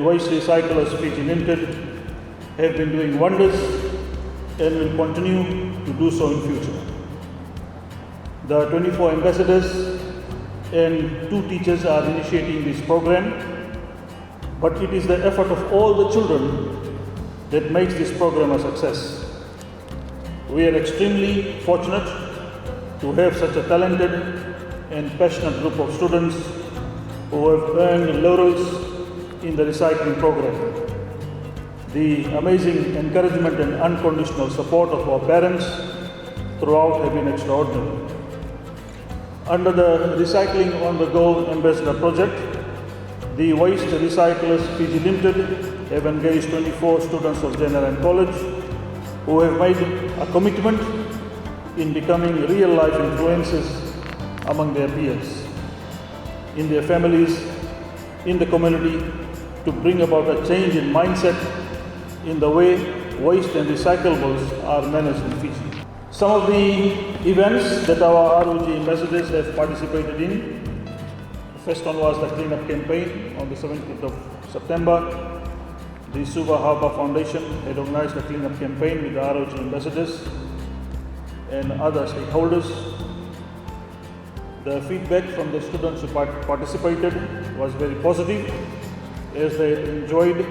Voice Recyclers Fiji Limited have been doing wonders and will continue to do so in future. The 24 ambassadors and 2 teachers are initiating this program, but it is the effort of all the children that makes this program a success. We are extremely fortunate to have such a talented and passionate group of students who have earned laurels in the recycling program. The amazing encouragement and unconditional support of our parents throughout have been extraordinary. Under the Recycling on the Go Ambassador project, the Waste Recyclers Fiji Limited have engaged 24 students of Jai Narayan College who have made a commitment in becoming real-life influences among their peers, in their families, in the community, to bring about a change in mindset in the way waste and recyclables are managed in Fiji. Some of the events that our ROG Ambassadors have participated in, the first one was the cleanup campaign on the 17th of September. The Suva Harbour Foundation had organized a cleanup campaign with the ROG Ambassadors and other stakeholders. The feedback from the students who participated was very positive, as they enjoyed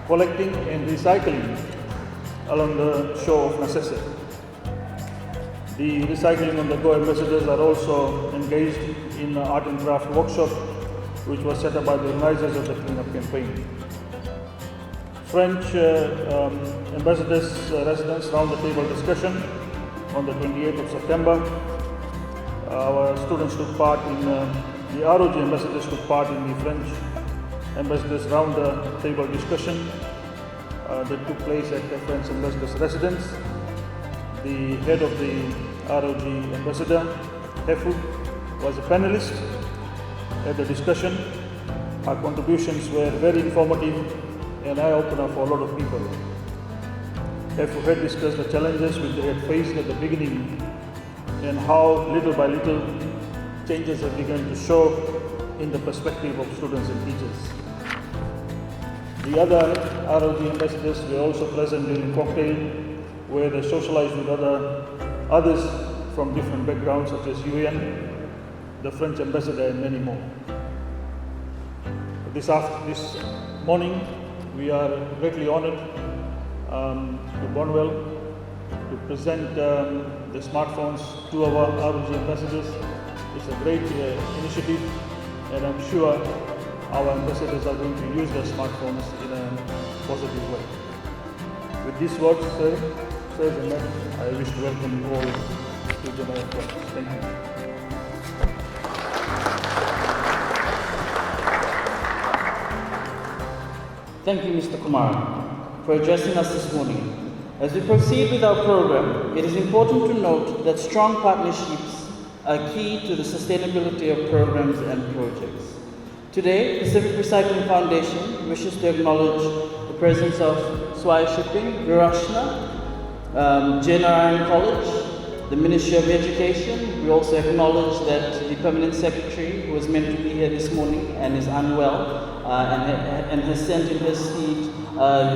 collecting and recycling along the shore of necessity. The Recycling on the Go Ambassadors are also engaged in an art and craft workshop which was set up by the organizers of the cleanup campaign. French ambassadors' residence round the table discussion on the 28th of September. Our students took part in, the ROG ambassadors took part in the French ambassadors round the table discussion that took place at the French ambassador's residence. The head of the ROG ambassador, Hefu, was a panelist at the discussion. Our contributions were very informative and eye-opener for a lot of people. Hefu had discussed the challenges which they had faced at the beginning and how little by little changes have begun to show in the perspective of students and teachers. The other ROG ambassadors were also present during cocktail, where they socialized with others from different backgrounds such as UN, the French ambassador and many more. This morning we are greatly honored to Bondwell to present the smartphones to our ROG ambassadors. It's a great initiative, and I'm sure our ambassadors are going to use their smartphones in a positive way. With these words, sirs and madam, I wish to welcome you all to Jai Narayan College. Thank you. Thank you, Mr. Kumar, for addressing us this morning. As we proceed with our program, it is important to note that strong partnerships are key to the sustainability of programs and projects. Today, Pacific Recycling Foundation wishes to acknowledge the presence of Swire Shipping, Jai Narayan College, the Ministry of Education. We also acknowledge that the Permanent Secretary, who was meant to be here this morning and is unwell, and has sent in her stead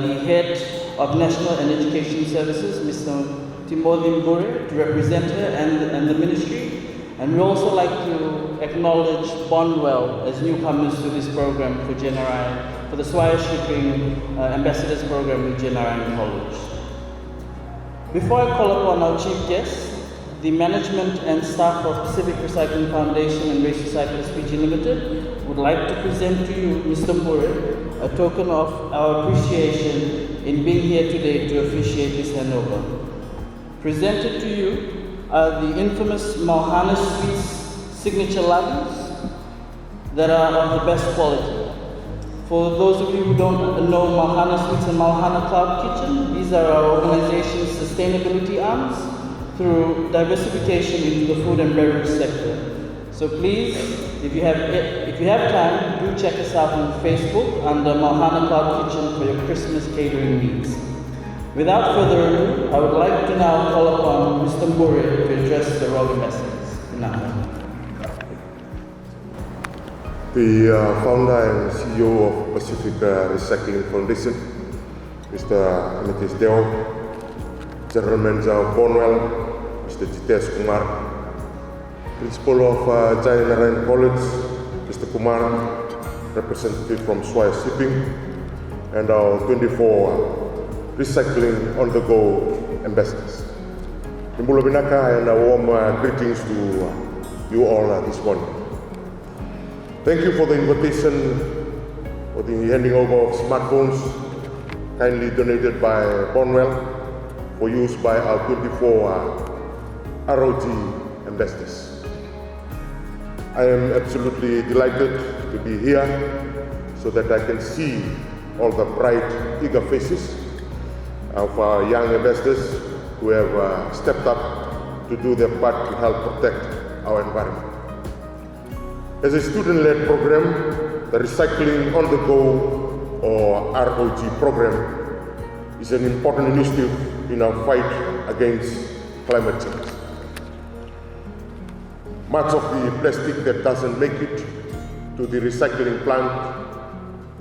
the Head of National and Education Services, Mr. Timothy Mbure, to represent her and the Ministry. And we also like to acknowledge Bondwell as newcomers to this program for Jai Narayan, for the Swire Shipping Ambassadors program with Jai Narayan College. Before I call upon our chief guests, the management and staff of Pacific Recycling Foundation and Waste Recyclers Fiji Limited would like to present to you, Mr. Mbure, a token of our appreciation in being here today to officiate this handover. Presented to you are the infamous Malhana Sweets signature labels that are of the best quality. For those of you who don't know Malhana Sweets and Malhana Cloud Kitchen, these are our organization's sustainability arms through diversification into the food and beverage sector. So please, if you have time, do check us out on Facebook under Malhana Cloud Kitchen for your Christmas catering needs. Without further ado, I would like to now call upon Mr. Mbure to address the ROG Ambassadors. the founder and CEO of Pacific Recycling Foundation, Mr. Amethyst Deo, General Manager of Bondwell, Mr. Jitesh Kumar, Principal of Jai Narayan College, Mr. Kumar, representative from Swire Shipping, and our 24 Recycling on-the-go ambassadors. Imbula Binaka, and a warm greetings to you all this morning. Thank you for the invitation for the handing over of smartphones kindly donated by Bondwell for use by our 24 ROG Ambassadors. I am absolutely delighted to be here so that I can see all the bright, eager faces of our young ambassadors who have stepped up to do their part to help protect our environment. As a student-led program, the Recycling on the Go, or ROG program, is an important initiative in our fight against climate change. Much of the plastic that doesn't make it to the recycling plant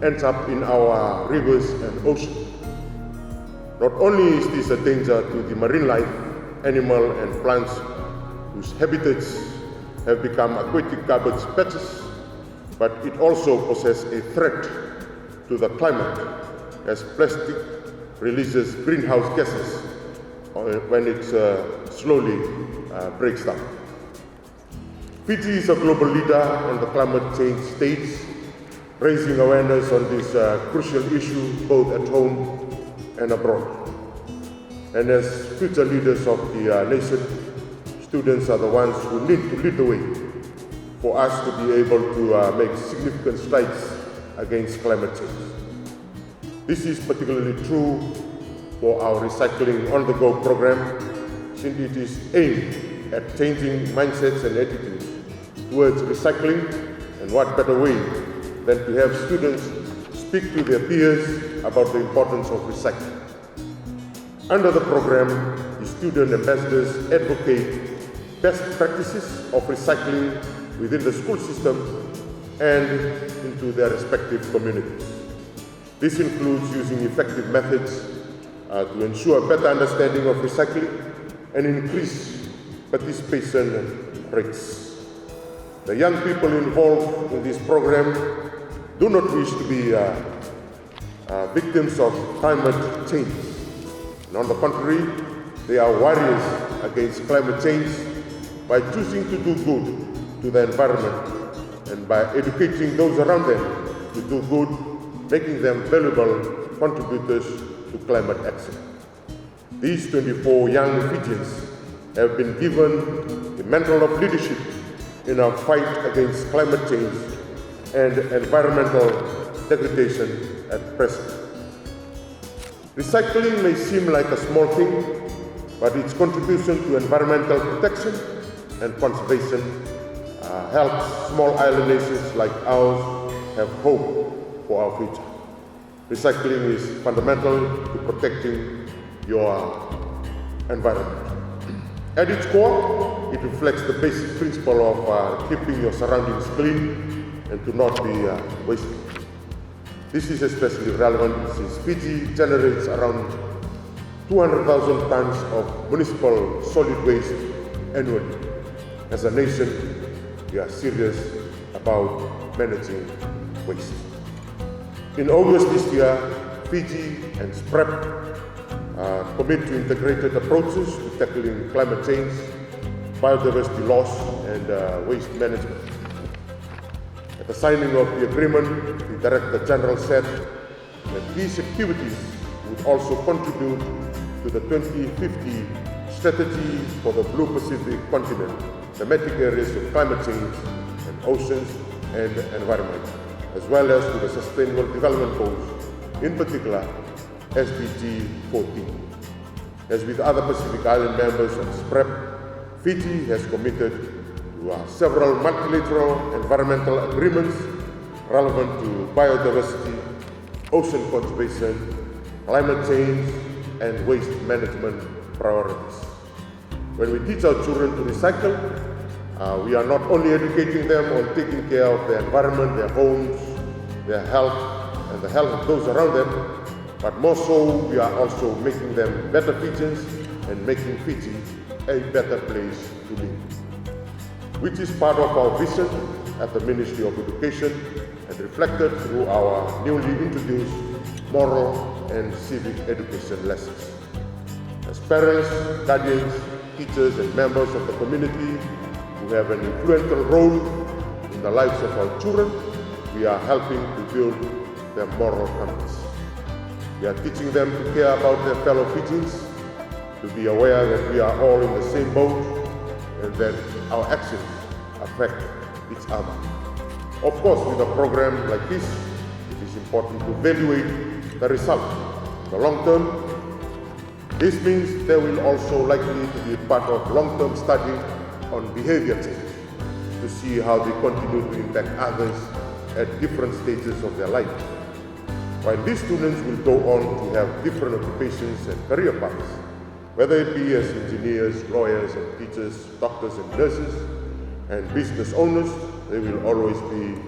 ends up in our rivers and oceans. Not only is this a danger to the marine life, animal and plants whose habitats have become aquatic garbage patches, but it also poses a threat to the climate as plastic releases greenhouse gases when it slowly breaks down. Fiji is a global leader on the climate change stage, raising awareness on this crucial issue both at home and abroad. And as future leaders of the nation, students are the ones who need to lead the way for us to be able to make significant strides against climate change. This is particularly true for our Recycling on the Go program, since it is aimed at changing mindsets and attitudes towards recycling, and what better way than to have students speak to their peers about the importance of recycling. Under the program, the student ambassadors advocate best practices of recycling within the school system and into their respective communities. This includes using effective methods to ensure better understanding of recycling and increase participation rates. The young people involved in this program do not wish to be victims of climate change. And on the contrary, they are warriors against climate change by choosing to do good to the environment and by educating those around them to do good, making them valuable contributors to climate action. These 24 young Fijians have been given the mantle of leadership in our fight against climate change and environmental degradation at present. Recycling may seem like a small thing, but its contribution to environmental protection and conservation helps small island nations like ours have hope for our future. Recycling is fundamental to protecting your environment. At its core, it reflects the basic principle of keeping your surroundings clean and to not be wasteful. This is especially relevant since Fiji generates around 200,000 tons of municipal solid waste annually. As a nation, we are serious about managing waste. In August this year, Fiji and SPREP commit to integrated approaches to tackling climate change, biodiversity loss, and waste management. At the signing of the agreement, the Director General said that these activities would also contribute to the 2050 strategy for the Blue Pacific continent, thematic areas of climate change and oceans and environment, as well as to the Sustainable Development Goals, in particular SDG 14. As with other Pacific Island members of SPREP, Fiji has committed to several multilateral environmental agreements relevant to biodiversity, ocean conservation, climate change, and waste management priorities. When we teach our children to recycle, We are not only educating them on taking care of their environment, their homes, their health, and the health of those around them, but more so, we are also making them better Fijians and making Fiji a better place to live, which is part of our vision at the Ministry of Education and reflected through our newly introduced moral and civic education lessons. As parents, guardians, teachers, and members of the community who have an influential role in the lives of our children, we are helping to build their moral compass. We are teaching them to care about their fellow Fijians, to be aware that we are all in the same boat and that our actions affect each other. Of course, with a program like this, it is important to evaluate the result. In the long term, this means there will also likely to be a part of long-term study on behavior change to see how they continue to impact others at different stages of their life. While these students will go on to have different occupations and career paths, whether it be as engineers, lawyers and teachers, doctors and nurses, and business owners, they will always be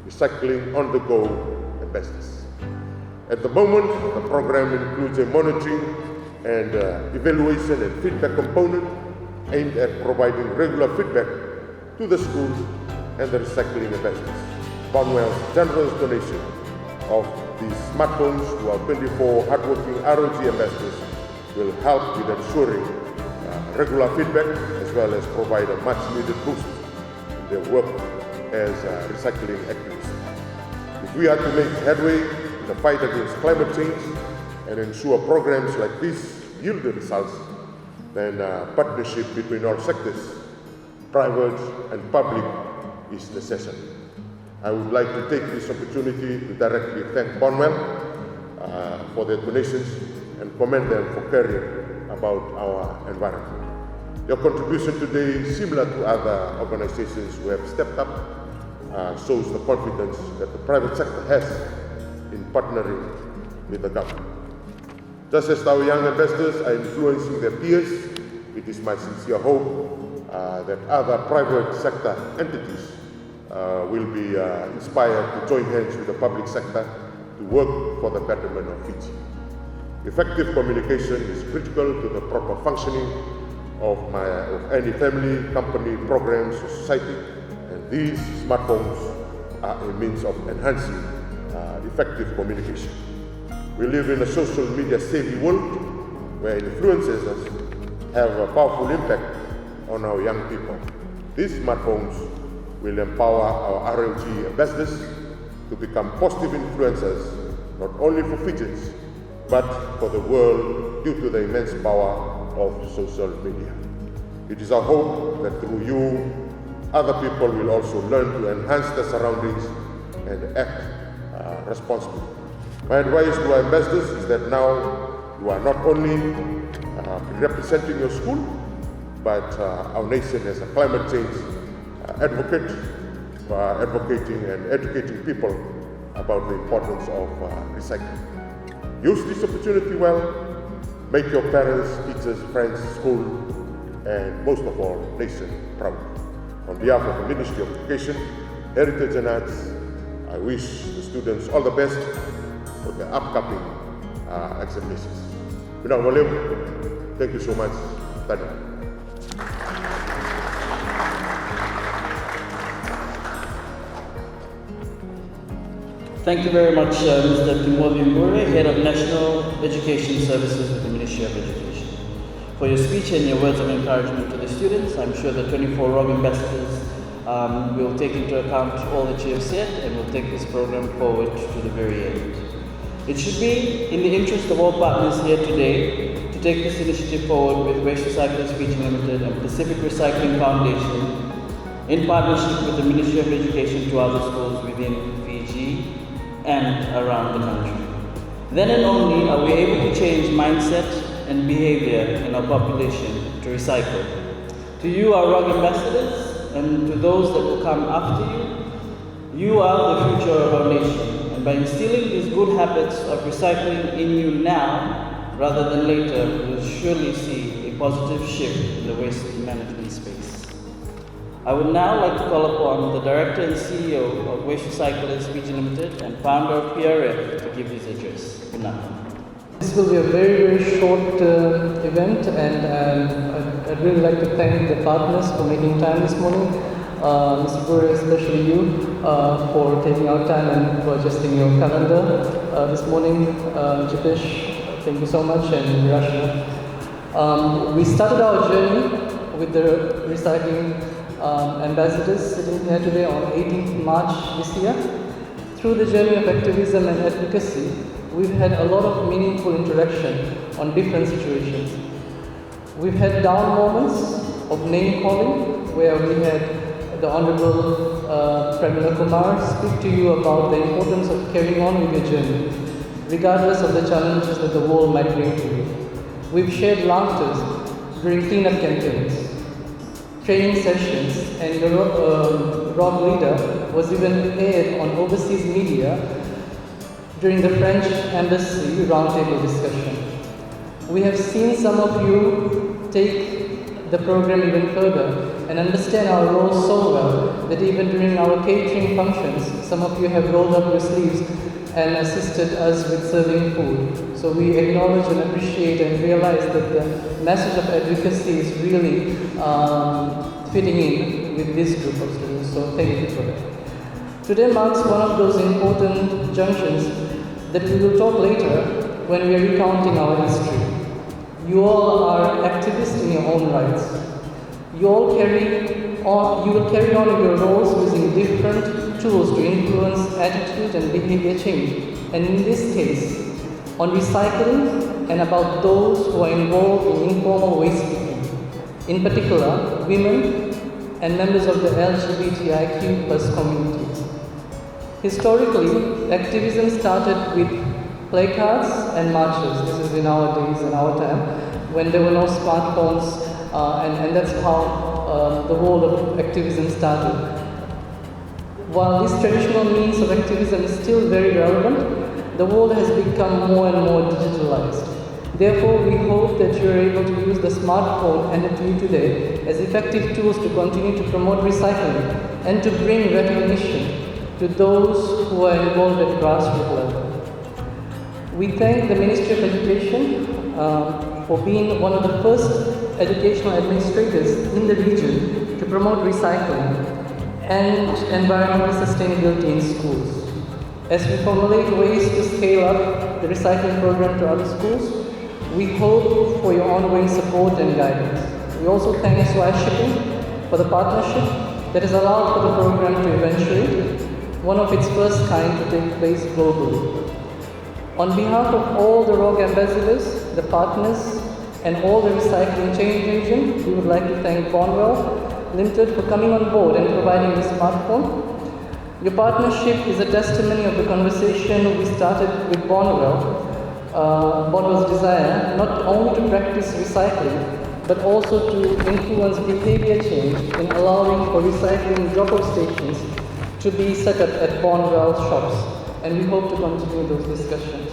recycling on-the-go ambassadors. At the moment, the program includes a monitoring and evaluation and feedback component aimed at providing regular feedback to the schools and the recycling ambassadors. Bondwell's generous donation of these smartphones to our 24 hardworking ROG ambassadors will help with ensuring regular feedback as well as provide a much-needed boost in their work as recycling activists. If we are to make headway in the fight against climate change and ensure programs like this yield the results, then partnership between all sectors, private and public, is necessary. I would like to take this opportunity to directly thank Bondwell for their donations and commend them for caring about our environment. Your contribution today, similar to other organizations who have stepped up, shows the confidence that the private sector has in partnering with the government. Just as our young ambassadors are influencing their peers, it is my sincere hope that other private sector entities will be inspired to join hands with the public sector to work for the betterment of Fiji. Effective communication is critical to the proper functioning of any family, company, programs, or society, and these smartphones are a means of enhancing effective communication. We live in a social media savvy world where influencers have a powerful impact on our young people. These smartphones will empower our ROG ambassadors to become positive influencers, not only for Fijians, but for the world due to the immense power of social media. It is our hope that through you, other people will also learn to enhance their surroundings and act responsibly. My advice to our ambassadors is that now you are not only representing your school, but our nation as a climate change advocate, advocating and educating people about the importance of recycling. Use this opportunity well. Make your parents, teachers, friends, school, and most of all, nation proud. On behalf of the Ministry of Education, Heritage and Arts, I wish the students all the best for the upcoming examinations. Thank you so much. Thank you. Thank you very much, Mr. Timothy Mbure, Head of National Education Services with the Ministry of Education, for your speech and your words of encouragement to the students. I'm sure the 24 ROG ambassadors will take into account all that you have said and will take this program forward to the very end. It should be in the interest of all partners here today to take this initiative forward with Waste Recyclers Fiji Limited and Pacific Recycling Foundation in partnership with the Ministry of Education to other schools within Fiji and around the country. Then and only are we able to change mindset and behavior in our population to recycle. To you, our ROG ambassadors, and to those that will come after you, you are the future of our nation. And by instilling these good habits of recycling in you now, rather than later, we will surely see a positive shift in the waste management space. I would now like to call upon the Director and CEO of Waste Recyclers Fiji Limited and founder of PRF to give his address. Good night. This will be a very, very short event, and I'd really like to thank the partners for making time this morning. Mr. Brewer, especially you, for taking out time and for adjusting your calendar this morning. Jitesh, thank you so much, and Rashna. We started our journey with the recycling ambassadors sitting here today on 18th March this year. Through the journey of activism and advocacy, we've had a lot of meaningful interaction on different situations. We've had down moments of name calling, where we had the Honorable Pramila Kumar speak to you about the importance of carrying on with your journey, regardless of the challenges that the world might bring to you. We've shared laughters during cleanup campaigns, training sessions, and your ROG leader was even aired on overseas media during the French Embassy roundtable discussion. We have seen some of you take the program even further and understand our role so well that even during our catering functions, some of you have rolled up your sleeves and assisted us with serving food. So we acknowledge and appreciate and realize that the message of advocacy is really fitting in with this group of students. So thank you for that. Today marks one of those important junctions that we will talk later when we are recounting our history. You all are activists in your own rights. You will carry on your roles using different tools to influence attitude and behavior change. And in this case, on recycling and about those who are involved in informal waste picking, in particular, women and members of the LGBTIQ+ communities. Historically, activism started with placards and marches. This is in our days, in our time, when there were no smartphones, and that's how the world of activism started. While this traditional means of activism is still very relevant, the world has become more and more digitalized. Therefore, we hope that you are able to use the smartphone handed to you today as effective tools to continue to promote recycling and to bring recognition to those who are involved at grassroots level. We thank the Ministry of Education for being one of the first educational administrators in the region to promote recycling and environmental sustainability in schools. As we formulate ways to scale up the recycling program to other schools, we hope for your ongoing support and guidance. We also thank Swire Shipping for the partnership that has allowed for the program to eventuate, one of its first kind to take place globally. On behalf of all the ROG Ambassadors, the partners, and all the recycling chain region, we would like to thank Bondwell Limited for coming on board and providing the smartphone. Your partnership is a testimony of the conversation we started with Bondwell's desire not only to practice recycling, but also to influence behavior change in allowing for recycling drop-off stations to be set up at Bondwell shops, and we hope to continue those discussions.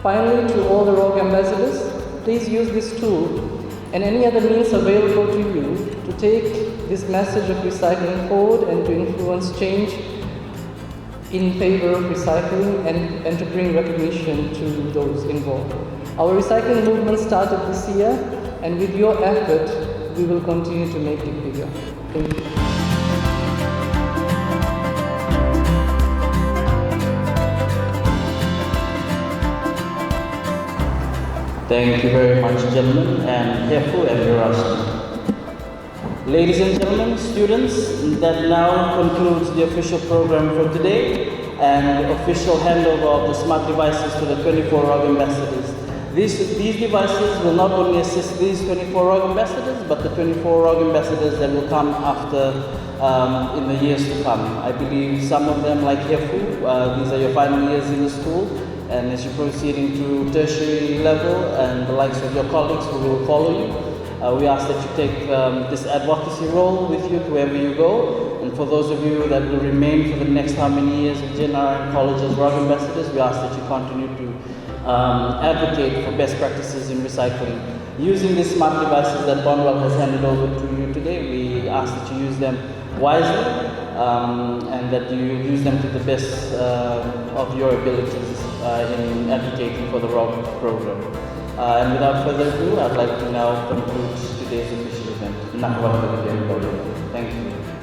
Finally, to all the ROG Ambassadors, please use this tool and any other means available to you to take this message of recycling forward and to influence change in favor of recycling and to bring recognition to those involved. Our recycling movement started this year, and with your effort, we will continue to make it bigger. Thank you. Thank you very much, gentlemen, and Hefu and Hirashna. Ladies and gentlemen, students, that now concludes the official program for today and the official handover of the smart devices to the 24 ROG Ambassadors. These devices will not only assist these 24 ROG Ambassadors, but the 24 ROG Ambassadors that will come after in the years to come. I believe some of them, like Hefu, these are your final years in the school. And as you're proceeding to tertiary level and the likes of your colleagues who will follow you, we ask that you take this advocacy role with you wherever you go. And for those of you that will remain for the next how many years with Jai Narayan College as ROG Ambassadors, we ask that you continue to advocate for best practices in recycling. Using these smart devices that Bondwell has handed over to you today, we ask that you use them wisely and that you use them to the best of your abilities in advocating for the ROG program. And without further ado, I'd like to now conclude today's official event. Thank you.